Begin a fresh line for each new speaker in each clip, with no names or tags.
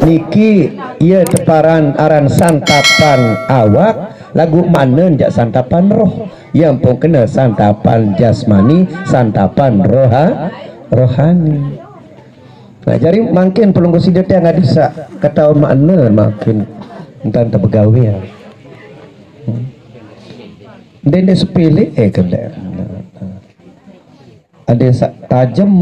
niki ia teparan aran santapan awak lagu manen jak santapan roh yang pun kena santapan jasmani santapan rohani. Nah, jadi makin pelunggu sidet yang ada sak kata makna makin entar terbegawe ya. Dan sepele kena. Ada sak tajam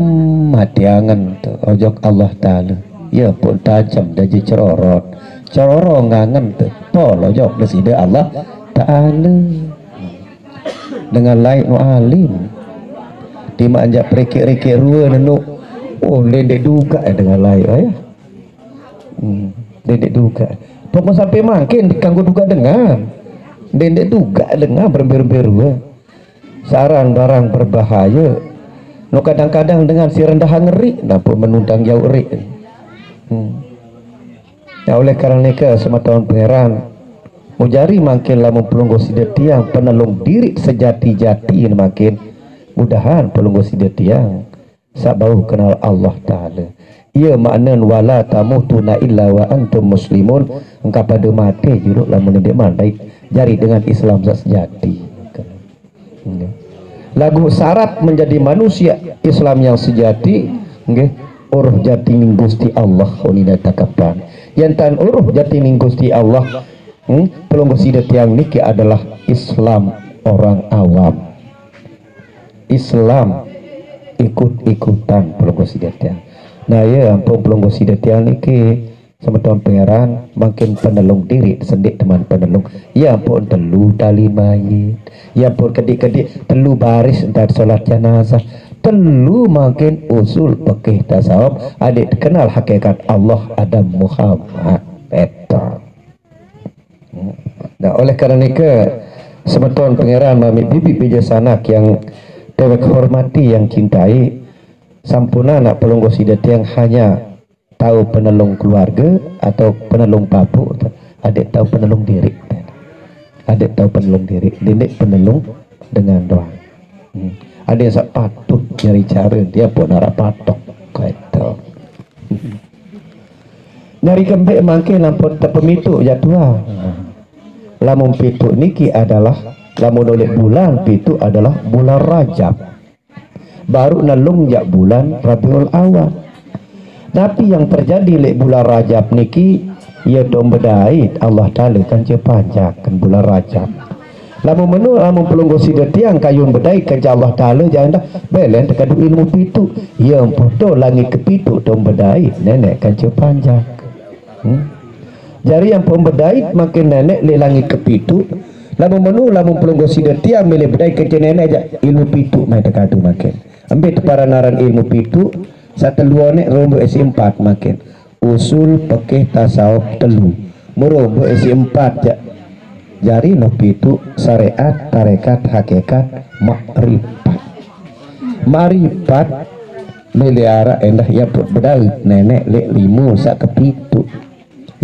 hati angan tu ojok Allah Taala. Ya pun tajam dan cerorot. Cerorot ngangan tu. Pol ojok desida Allah Taala. Dengan lain nu alim. Di manjak perikik-rikik rua nenuk. Oh, lendek duga dengan lain ya. Lendek duga. Pokok sampai makin dikanggu duga dengan. Lendek duga dengan berber-beru. Sarang barang berbahaya. No kadang-kadang dengan si rendah ngeri nampak menundang jauh ri. Ya oleh karena itu sematan pangeran mujari makin lamun pelunggu sidet tiang penelung diri sejati-jati makin mudahan pelunggu sidet tiang sabau kenal Allah Ta'ala. Ia makna wala tamutuna illa wa antum muslimun engkau pada mati juruk lamun dia baik jari dengan Islam sejati. Lagu syarat menjadi manusia Islam yang sejati nggih uruh jati ning Gusti Allah unina takapan yen tan uruh jati ning Gusti Allah pelungguh sidet yang niki adalah Islam orang awam, Islam ikut-ikutan pelungguh sidet yang. Nah ya ampun pelungguh sidet yang niki semeton pangeran makin penelung diri sendik teman penelung ya ampun telu tali mayit ya ampun kedik-kedik telu baris entar solat jenazah telu makin usul fikih tasawuf adik kenal hakikat Allah Adam Muhammad eta. Nah oleh karena itu semeton pangeran mami bibi pijasanak yang dewek hormati yang cintai sampuna nak pelungguh sidet yang hanya tahu penelung keluarga atau penelung papu, adik tahu penelung diri, adik tahu penelung diri, didik penelung dengan doa. Adik sak patut nyari cara dia pun arah patok kata. Nyari kembek makin lampun terpemituk jadwal. Lamun pitu niki adalah lamun oleh bulan pitu adalah bulan Rajab. Baru nalung jak bulan Rabiul Awal. Tapi yang terjadi lek bulan Rajab niki ya dom bedait Allah Taala kan panjangkan bulan Rajab. Lamun menu lamun pelungguh sidet tiang kayun bedait kan Allah Taala jangan dah belen tekadu ilmu pitu. Ya foto langit kepitu dom bedait nenek kan panjang. Jari yang pembedait makin nenek le langit kepitu. Lamun menu lamun pelungguh sidet tiang milih bedait ke nenek aja ilmu pitu mai tekadu makin. Ambil teparanaran ilmu pitu satelua nek rombo S4 makin usul fikih tasawuf telu merombo S4 ya jari no pitu syariat tarekat hakikat makrifat meliara endah ya bedait nenek lek limu sak kepitu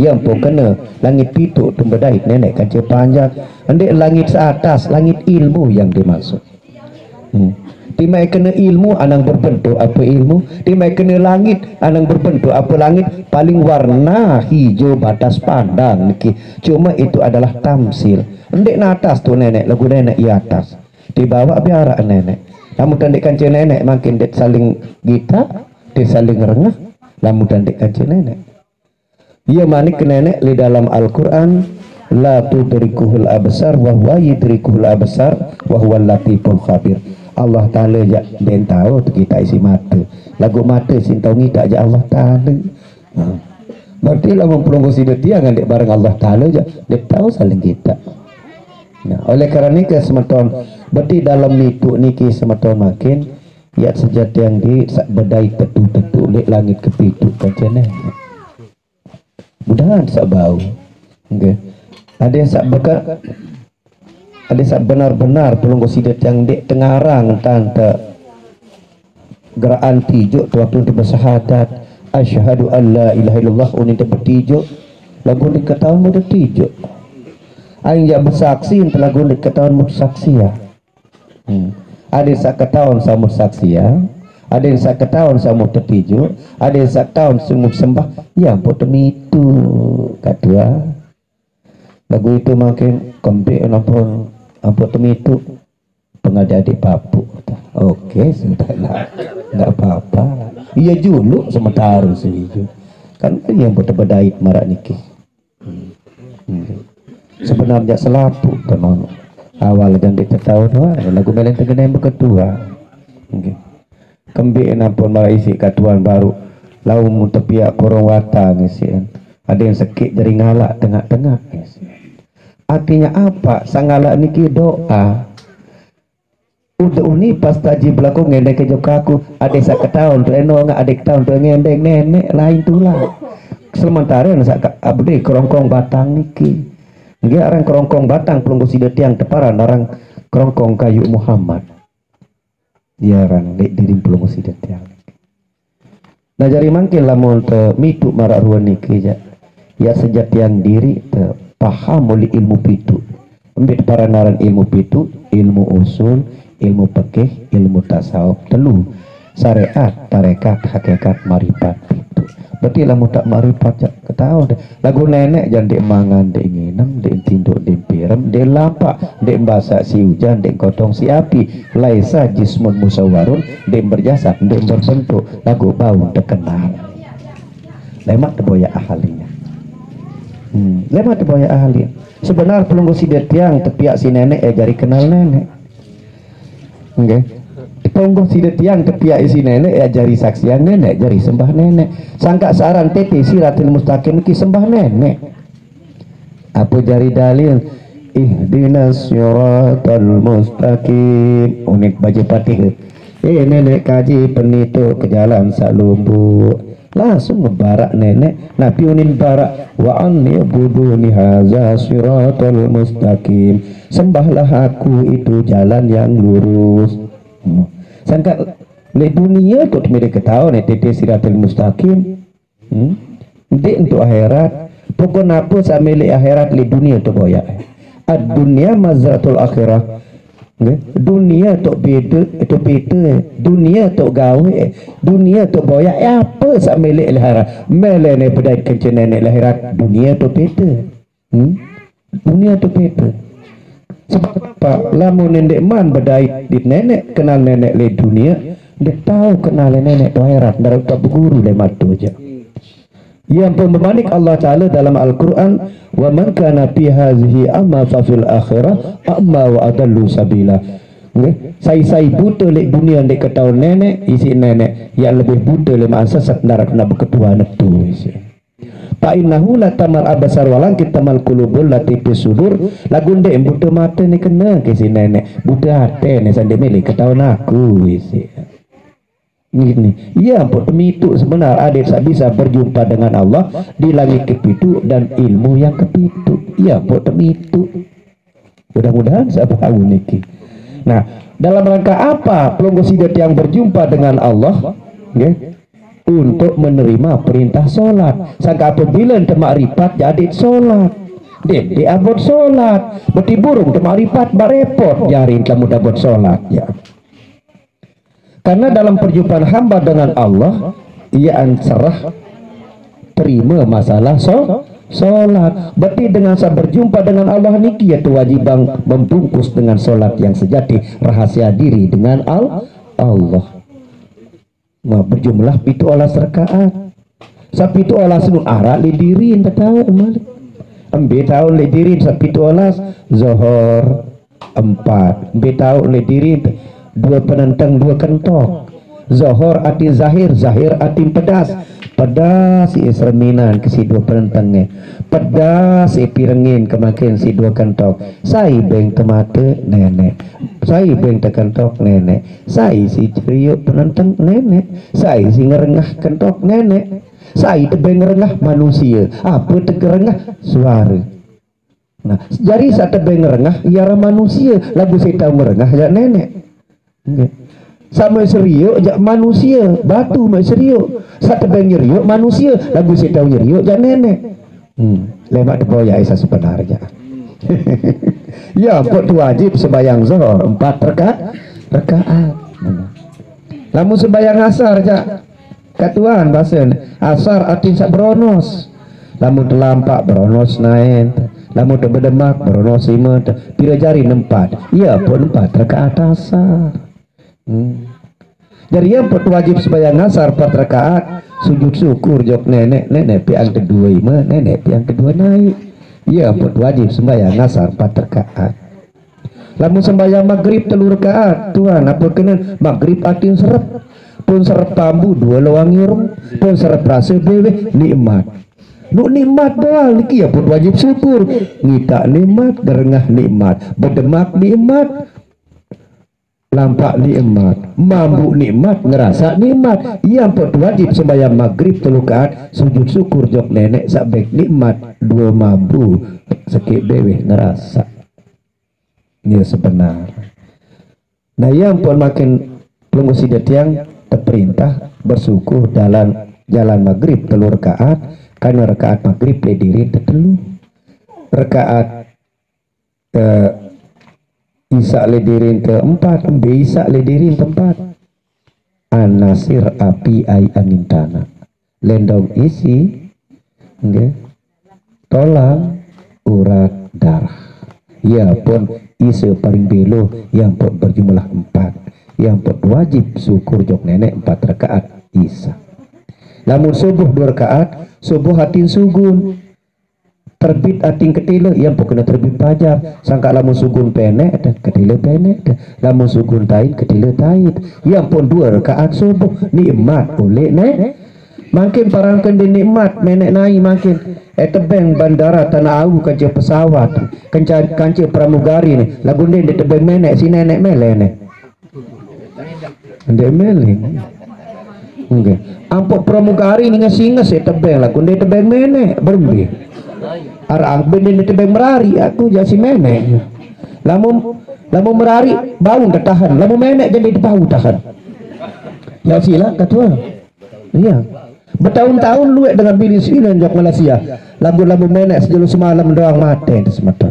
yang pun kena langit pitu tu bedait nenek kaca panjang andek langit seatas langit ilmu yang dimaksud. Timai kena ilmu anang berbentuk apa ilmu, timai kena langit anang berbentuk apa langit, paling warna hijau batas pandang niki. Cuma itu adalah tamsil. Ndek na atas tu nenek lagu nenek di atas. Dibawa biara nenek. Lamun tandek kancing nenek makin dek saling gita, dek saling rengah. Lamun tandek kancing nenek. Ia manik nenek di dalam Al-Qur'an la tudrikuhul absar wa huwa yudrikuhul absar wa huwal latiful khabir. Allah Ta'ala jak den tahu tu kita isi mata lagu mata sintau ngita aja Allah Ta'ala. Berarti lah mempelunggu sidet tiang dek bareng Allah Ta'ala jak dia tahu saling kita. Nah, oleh kerana ini semeton berarti dalam nitu niki semeton makin ya sejati yang di bedai tetu-tetu lek langit kepitu kancana. Mudahan sak bau. Okay. Ada yang sak bekat ada sak benar-benar pelunggu sidet yang dek tengarang tante geraan tijuk tu waktu di bersyahadat asyhadu an la ilaha illallah unin bertijuk lagu di ketahuan muda tijuk aing jak bersaksi ente lagu di ketahuan muda saksi ya. Ada sak ketahuan sama saksi ya ada yang sak tahun sama tertiju, ada yang sak tahun sungguh sembah, ya ampun itu kedua lagu itu makin kembali ampun itu pengadik adik papu. Oke, sudahlah, nggak apa-apa. Iya juluk sementara sih kan yang berbedait marak niki. Sebenarnya selapu teman awal dan diketahui doa lagu melen tegene yang kedua. Kembali nampun marak isi katuan baru lau muntepiak korong wata ngisian. Ada yang sekik dari ngalak tengah-tengah ngisian. Artinya apa? Sangalak niki doa. Udah uni pas tajib laku ngendek ke jokaku adek sak tahun tu eno nggak adek tahun tu ngendek nenek lain tulah sementara sak abdi kerongkong batang niki nggak orang kerongkong batang pelunggu sidet yang teparan orang kerongkong kayu Muhammad dia orang dek diri pelunggu sidet yang nah jari mangkin lamun te mitu marak ruan niki ya sejatian diri te paham oleh ilmu pitu ambit para naran ilmu pitu ilmu usul ilmu fikih, ilmu tasawuf, telu syariat, tarekat, hakikat, marifat itu. Berarti lamu tak marifat jak ketahu deh. Lagu nenek jangan dek mangan, dek nginam, dek tinduk, dek pirem, dek lapak, dek basak si hujan, dek gotong si api. Laisa jismun musawarun, dek berjasa, dek berbentuk. Lagu bau terkenal. Lemak teboya ahlinya. Lemak teboya ahli. Sebenarnya pelunggu si detiang tepiak si nenek jari kenal nenek. Oke, tunggu si detiang tepiak isi nenek jari saksian nenek, jari sembah nenek. Sangka saran tete siratil mustaqim ki sembah nenek. Apa jari dalil? Ihdinas siratal mustaqim. Unik baju patih. Nenek kaji penitu ke jalan salumbu. Langsung ngebarak nenek. Nabi unin barak wa anni buduni haza siratal mustaqim. Sembahlah aku itu jalan yang lurus. Sangka le dunia tu mereka tahu nih tete siratal mustaqim. Di untuk akhirat. Pokok apa sambil akhirat le dunia tu boya. Ad dunia mazratul akhirah. Dunia tok beda itu beda dunia tok gawe dunia tok boyak apa sak milik akhirat mele ne pedai kencen nenek akhirat dunia tok beda dunia tok beda sebab apa lamun nenek man bedai di nenek kenal nenek le dunia dia tahu kenal nenek tok akhirat dari tak berguru le matu aja yang pembanding Allah Ta'ala dalam Al-Quran wa man kana fi hazihi amma fa fil akhirah amma wa adallu sabila. Sai buta lek dunia dek ketahu nenek isi nenek yang lebih buta le masa sesat nak berketua netu isi fa innahu la tamar abasar walang kita mal qulubul lati fi sudur lagu ndek buta mata ni kena ke si nenek buta hati ni sande milik ketahu aku isi ini ya ampun itu sebenar adik tak bisa berjumpa dengan Allah di langit kepitu dan ilmu yang kepitu ya ampun itu mudah-mudahan saya tahu niki. Nah dalam rangka apa pelunggu sidat yang berjumpa dengan Allah untuk menerima perintah solat sangka apabila ente makrifat jadi solat dia abot solat berarti burung ente makrifat barepot jari ente mudah buat solat ya. Karena dalam perjumpaan hamba dengan Allah ia anserah terima masalah solat. Berarti dengan saya berjumpa dengan Allah niki yaitu wajibang membungkus dengan solat yang sejati rahasia diri dengan Allah. Nah, berjumlah pitu olah rakaat. Sapitu olah sunut arah li diri ente tahu malik. Ambil tahu li diri sapitu olah zuhur 4. Ambil tahu li diri dua penentang dua kentok zohor ati zahir zahir ati pedas pedas si serminan ke si dua penentangnya pedas si pirengin kemakin si dua kentok sai beng temate nenek sai beng tekentok nenek sai si ceriuk penentang nenek sai si ngerengah kentok nenek sai tebeng ngerengah manusia apa tegerengah suara. Nah jadi saat tebeng ngerengah iara manusia lagu saya tahu ngerengah ya nenek sama seriuk jak manusia batu mak seriuk satu bang nyeriuk manusia lagu saya tahu nyeriuk jak nenek lemak deboya isa sebenarnya ya buat wajib sebayang zuhur 4 rakaat Lamun sembayang asar ja katuan bahasa asar arti sak beronos. Lamun telampak beronos naen, lamun teu bedemak beronos 5, pira jari 4. Iya pun 4 rakaat asar. Jadi yang wajib sembayang asar 4 rakaat, sujud syukur jok nenek piang kedua mah nenek piang kedua naik. Iya pun wajib sembayang asar 4 rakaat. Lamun sembayang maghrib 3 rakaat, tuan apa kena maghrib atin serep. Pun serep bambu 2 lawang irung, pun serep rasa bewe nikmat. Nu nikmat doang niki ya pun wajib syukur. Ngita nikmat, gerengah nikmat, bedemak nikmat, lampak nikmat, mambu nikmat, ngerasa nikmat. Iya pun wajib sembahyang maghrib 3 rakaat, sujud syukur jok nenek sabek nikmat 2 mambu sekit bewe ngerasa. Ini sebenar. Nah yang pun makin pelunggu sidat yang terperintah bersyukur dalam jalan maghrib 3 rakaat, karena rakaat maghrib le diri tetelu rakaat Isa le diri keempat, Isa le diri keempat. Anasir api ai angin tanah lendong isi okay. Tolang urat darah. Ya pun isu paling belo yang pun berjumlah 4. Yang pun wajib syukur jok nenek 4 rakaat Isa. Lamun subuh 2 rakaat, subuh hatin sugun. Terbit ating ketile yang pun kena terbit pajar. Sangka lamun sugun penek, ketile penek. Lamun sugun tait, ketile tait. Yang pun 2 rakaat subuh nikmat oleh nenek. Makin parangkan di nikmat menek nai makin tebeng bandara Tanah Awu kanca pesawat kanca pramugari ni lagu ni di tebeng menek si nenek mele ne ndek mele okay. Ampok pramugari ni ngas tebeng lagu ni tebeng menek berbi arang benih di tebeng merari aku jasi menek lamun merari bau ketahan lamun menek jadi bau tahan ya sila katua iya bertahun-tahun luek dengan bini sini jak Malaysia lagu-lagu menek sejauh semalam doang mati semata.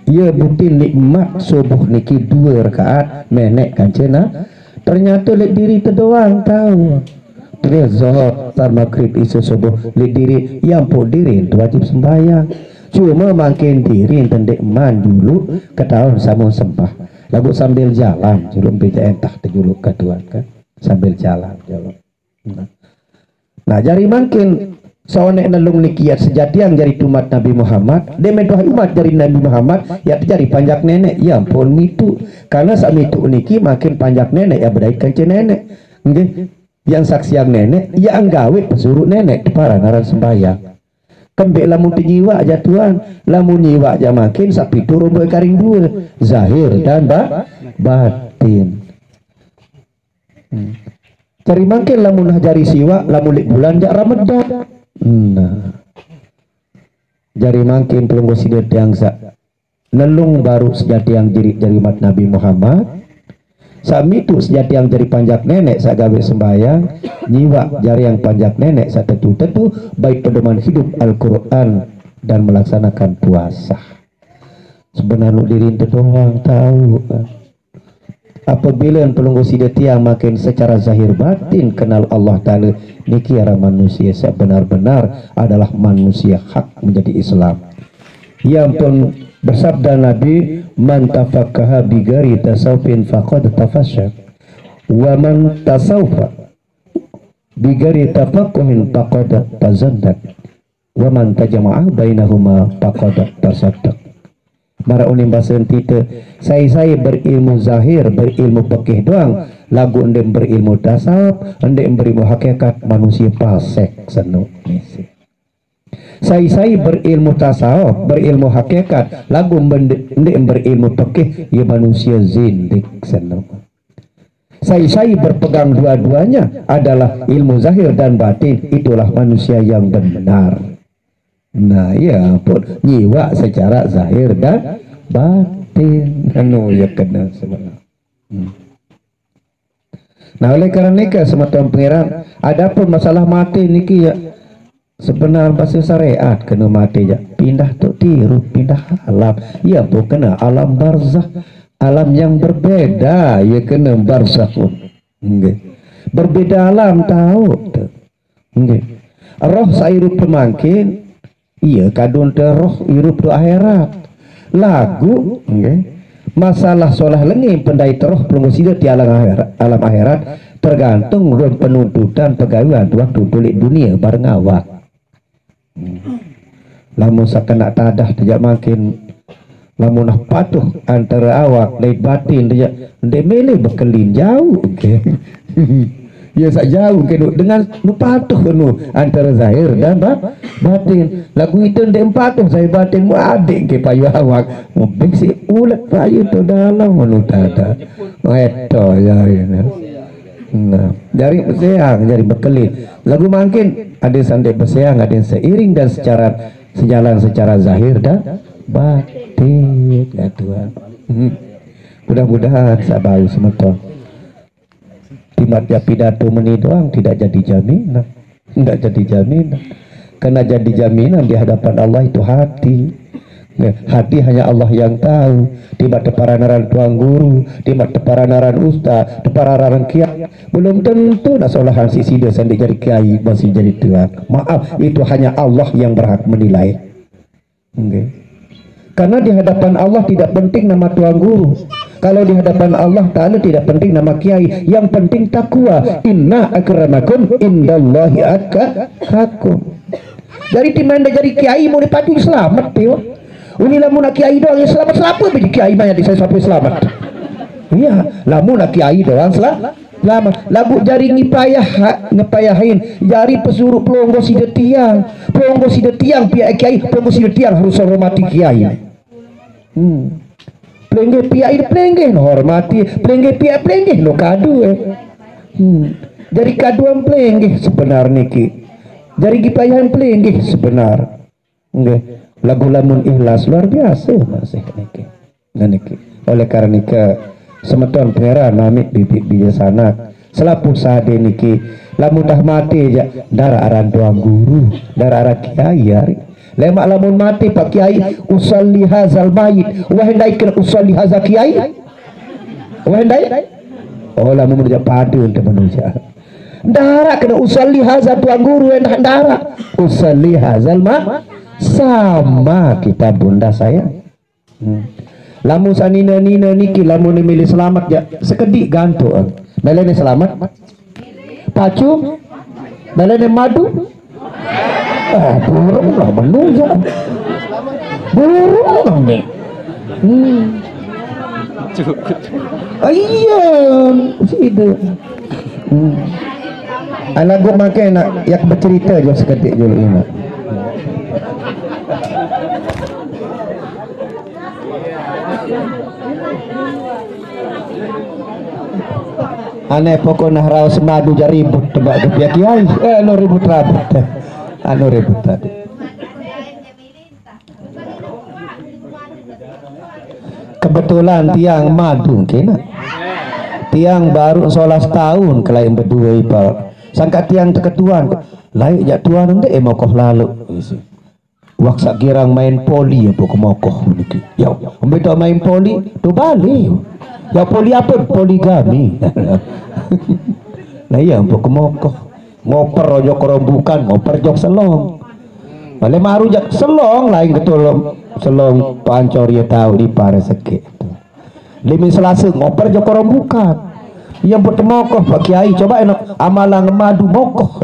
Ia bukti nikmat subuh niki 2 rakaat menek kancena ternyata lek diri terdoang tahu terus zohor tar maghrib isu subuh lek diri yang pun diri wajib sembahyang cuma makin diri tendek man dulu ketahuan sama sembah lagu sambil jalan julung beja entah terjuluk ketuan kan sambil jalan. Nah jari makin sawanek nalung nikiat sejatian jari tumat Nabi Muhammad demetuh umat jari Nabi Muhammad ya jari panjak nenek ya pun mitu karena saat mitu niki makin panjak nenek ya berdaikan ce nenek okay. Yang saksian nenek ya anggawe pesuruh nenek para naran sembahyang kembek lamun penyiwa aja tuan lamun nyiwa aja makin sapi turun karing 2 zahir dan batin. Cari makin lamun jari siwa lamun lik bulan jak Ramadan. Nah jari makin pelunggu sidat yang nelung baru sejati yang jari umat Nabi Muhammad sami itu sejati yang jari panjak nenek sak gawe sembahyang nyiwa jari yang panjak nenek sak tentu baik pedoman hidup Al-Quran dan melaksanakan puasa sebenarnya diri itu doang tahu kan. Apabila pelunggu sidatia makin secara zahir batin kenal Allah Ta'ala niki ara manusia sebenar-benar adalah manusia hak menjadi Islam yang pun bersabda Nabi man tafakkaha bigari tasawfin faqad tafasyaq wa man tasawfa bigari tafakkuhin faqad tazandak wa man tajama'a bainahuma faqad tasaddaq. Mara unim bahasa tita saya berilmu zahir berilmu fikih doang lagu endem berilmu tasawuf endem berilmu hakikat manusia pasek senu misi saya berilmu tasawuf berilmu hakikat lagu endem berilmu fikih ya manusia zindik senu saya berpegang dua-duanya adalah ilmu zahir dan batin itulah manusia yang benar. Nah ya pun nyiwa secara zahir dan batin anu ya kena sebenarnya. Nah oleh karena nikah semata pengiran adapun masalah mati niki ya sebenarnya bahasa syariat kena mati ya pindah tu tiru pindah alam ya pun kena alam barzah alam yang berbeda ya kena barzakhun. Berbeda alam tahu tuh. Roh sairup pemangkin iya kadun te roh irup tu akhirat lagu masalah solah lengi pendai roh pelungusida di alam akhirat tergantung rum penuntutan pegawaian waktu tulik dunia bareng awak. Lamun sakena tadah tidak makin lamun patuh antara awak dan batin dia mele bekelin jauh ya sak jauh dengan nu patuh nu antara zahir dan batin lagu itu ndek patuh saya batin mu adik ke payu awak mu besi ulet payu tu dalam nu tata eto ya nah dari beseang jadi bekelin lagu makin ada sandai beseang ada yang seiring dan sejalan secara zahir dan batin ya Tuhan. Mudah-mudahan sabau semeton timat ya pidato meni doang tidak jadi jaminan, tidak jadi jaminan. Karena jadi jaminan di hadapan Allah itu hati. Hati hanya Allah yang tahu. Tiba teparanaran tuang guru, tiba teparanaran ustaz, teparanaran kiai. Belum tentu nak solahan sisi dia sendiri jadi kiai masih jadi tuan. Maaf, itu hanya Allah yang berhak menilai. Karena di hadapan Allah tidak penting nama tuan guru. Kalau di hadapan Allah Ta'ala tidak penting nama kiai. Yang penting takwa. Inna akramakum indallahi atqakum. Dari timanda jadi kiai mau dipadu selamat tiwa. Unilah mun kiai doang yang selamat bagi kiai banyak di saya sampai selamat. Iya, lamun kiai doang selamat. Lagu jari ngepayahin jari pesuruh pelonggo si detiang pihak kiai pelonggo si detiang harus hormati kiai. Pelengge pihak ini pelengge hormati pelengge pihak pelengge no kadu jadi kaduan pelengge sebenarnya ki jadi gipayahan pelengge sebenar lagu lamun ikhlas luar biasa masih niki oleh karena semeton pangeran nami bibit bijasanak selapu sade niki lamun dah mati aja darah aran tuang guru darah aran kiai hari lemak lamun mati pak kiai usalli hazal mayit wahendai kena usalli hazal kiai wahendai oh lamun menuja padu untuk menuja darah kena usalli hazal tuang guru wahendai darah usalli hazal sama kita bunda saya lamun sanina nina niki lamun milih selamat ya sekedik gantung melene selamat pacu melene madu burung lah menunggu burung nih iya itu anak gue makai nak yak bercerita je sekedik dulu ini aneh pokoknya rawas madu jari ribut tebak kepiak kiai lo ribut rabut anu ribut tadi kebetulan tiang madu kena tiang baru 11 tahun kelain berdua ipal sangka tiang keketuan laik jak tuan ndek mokoh lalu waksa girang main poli apa kemokoh niki ya umpama main poli tu balik ya poli apa poligami nah iya untuk kemokoh ngoper ojo korombukan ngoper jok selong bale maru jak selong lain betul selong pancor ya tahu di pare seke limi selasa ngoper jok korombukan iya buat mokoh pak kiai coba enak amalang madu mokoh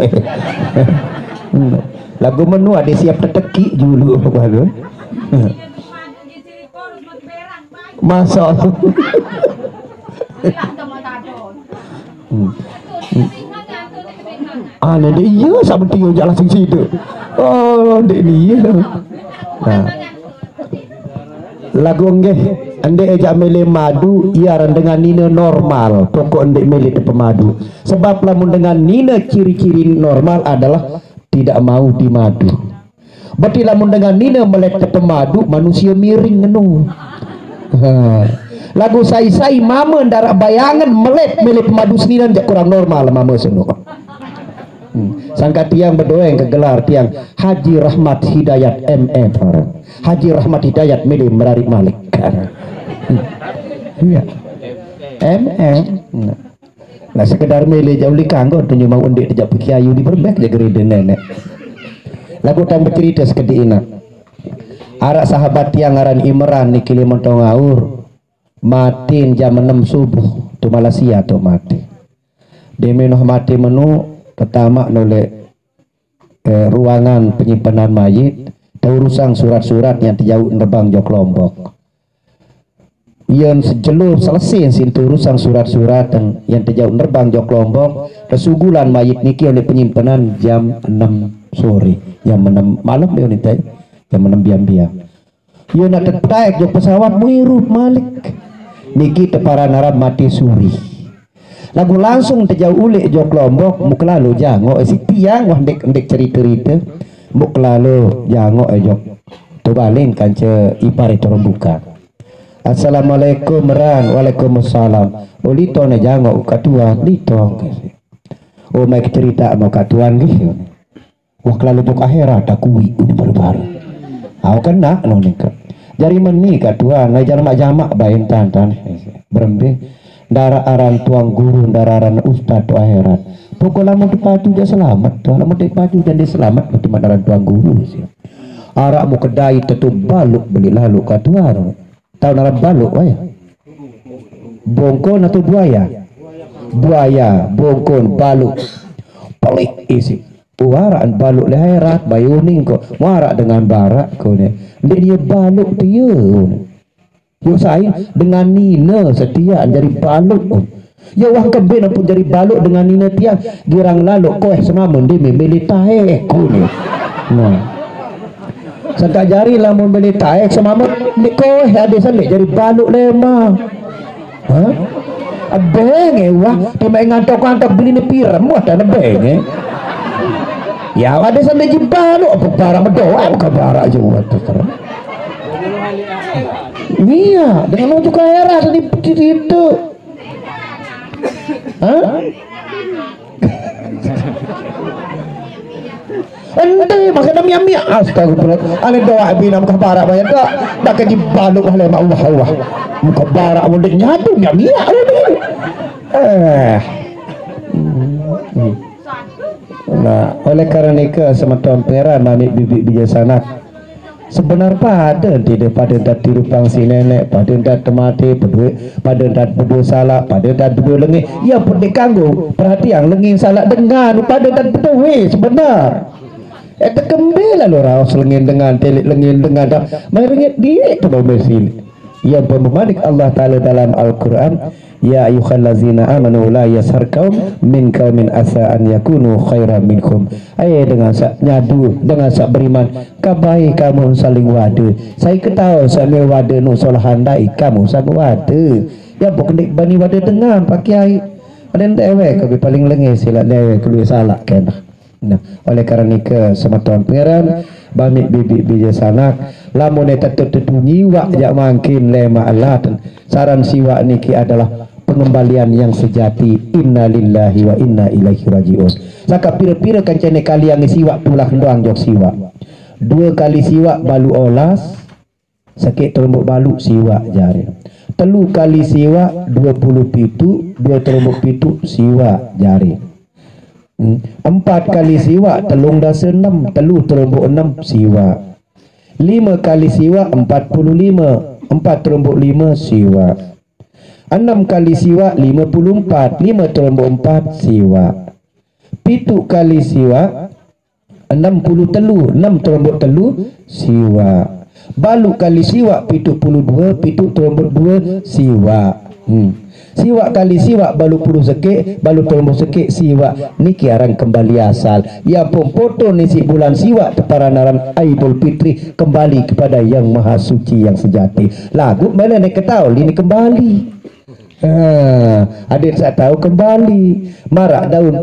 lagu menu ada siap teteki dulu baru masa ana dia iya sampai tinggal jalan sing situ oh dek dia nah lagu nggih ande eja mele madu ia dengan nina normal pokok ande mele te pemadu sebab lamun dengan nina ciri-ciri normal adalah tidak mau dimadu berarti lamun dengan nina melek te pemadu manusia miring ngenu lagu sai-sai mama ndarak bayangan melek mele pemadu seninan jak kurang normal mama seno sangka tiang berdoa yang kegelar tiang Haji Rahmat Hidayat MM Haji Rahmat Hidayat milih Merari Malik Iya. Nah sekedar mele jauh likang kau tunjuk mau undik dijak kiayu di berbek jaga rida nenek. Lagu tang bercerita sekedi ina. Arak sahabat yang ngaran Imran niki limon ngaur matiin jam 6 subuh tu Malaysia tu mati. Demenoh mati menu pertama noleh ruangan penyimpanan mayit urusang surat-surat yang terjauh nerbang jok Lombok. Yang sejelur selesai sintu urusan surat-surat yang terjauh nerbang jok Lombok. Kesugulan mayit niki oleh penyimpanan jam 6 sore, jam 6 malam dia ni tay, jam 6 biam-biam. Ia nak tertaik jok pesawat muirup malik. Niki tepara narab mati suri. Lagu langsung terjauh ulik jok Lombok muklalu jango si tiang wah dek cerita-cerita muklalu jango jok tu balin kanca ipar itu rembuka. Assalamualaikum meran, waalaikumsalam. Oh lito na jango katuan lito. Oh mai cerita mau katuan gitu. Wah kalau tuk akhirat tak kui ini baru-baru. Aku kena no nika. Jari meni katuan ngajar mak jamak bain tantan berembe darah aran tuang guru darah aran ustad tu akhirat. Pokok lama dipatu dia selamat. Tu lama dipatu dan dia selamat betul aran tuang guru sih. Arak mu kedai tetu baluk beli lalu katuan. Tahu narap baluk waya? Bongkon atau buaya? Buaya, bongkon, baluk. Pelik isi. Waraan baluk leherat, bayuning ko. Warak dengan barak ko ni. Dia baluk dia. Yo saing dengan Nina setia jadi baluk. Ya wah keben pun jadi baluk dengan Nina tiang. Girang lalu koeh semamun dia memilih tahe ko ni. Nah. Santak jari lah membeli taek semamat nikoh ada sampai jadi baluk lemah. Hah? Abeng wah cuma ngantok-ngantok beli ni piram wah dan abeng ya ada sampai jadi baluk apa barang berdoa bukan barang juga terus. Iya dengan untuk era tadi itu. Hah? Ente makan miam-miam astagfirullah ale doa binam kabara banyak dak ke dibaluk oleh Allah muka bara mundik nyatu miam-miam nah oleh karena itu sematan peran mami bibi bijasanak sebenar pada tidak pada dat tiru pangsi nenek pada dat temati pada dat berdua salah pada dat berdua lengi ya pun dikanggu perhatian lengi salah dengan pada dat berdua sebenar itu kembali lalu raus lengin dengan telik lengin dengan meringit dia itu bermesil yang pemalik Allah Ta'ala dalam Al-Quran ya ayyuhallazina amanu la yashar kaum min qaumin asa an yakunu khairan minkum dengan sak nyadu dengan sak beriman kabai kamu saling wade saya ketahu sambil wade nu solhandai kamu sang wade ya pokok bani wade dengan pakai ada dewe kabi paling lengi sila dewe keluar salah kena. Nah, oleh karena itu sematuan pangeran bami bibi bijasanak lamun eta tetu nyiwa jak mangkin lema Allah saran siwa niki adalah pengembalian yang sejati innalillahi wa inna ilaihi rajiun saka pira-pira kancane kali yang siwa tulah doang jok siwa 2 kali siwa balu olas sakit terumbuk balu siwa jari 3 kali siwa 27 2 terumbuk pitu siwa jari 4 kali siwa telung dasa 6 telu terumbuk 6 siwa 5 kali siwa 45 4 terumbuk 5 siwa 6 kali siwa 54 5 terumbuk 4 siwa 7 kali siwa 60 telu 6 terumbuk telu siwa balu kali siwa 72 7 terumbuk 2 siwa siwa kali siwa balu puluh sekik balu terumbuk sekik siwa niki arang kembali asal ya pun foto nisi bulan siwa para naran Aidul Fitri kembali kepada yang maha suci yang sejati lagu mana nek ketahu ini kembali adik saya tahu kembali marak daun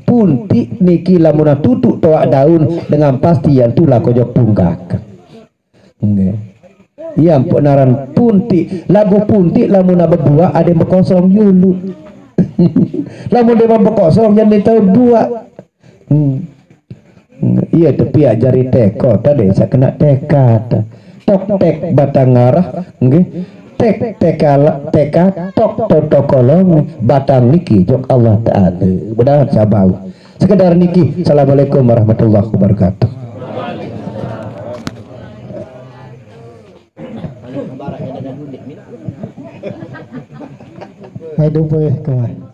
punti niki lamuna tutuk toak daun dengan pasti yang tulah kojok punggak iya mpok naran punti lagu punti lamun berbuah ada yang berkosong yulu lamun dia berkosong yang dia tahu buah iya tapi ajari teko tadi saya kena tekat tok tek batang arah teka tok kolong batang niki jok Allah Ta'ala benar cabau sekedar niki. Assalamualaikum warahmatullahi wabarakatuh.
Hai, 20 kawan.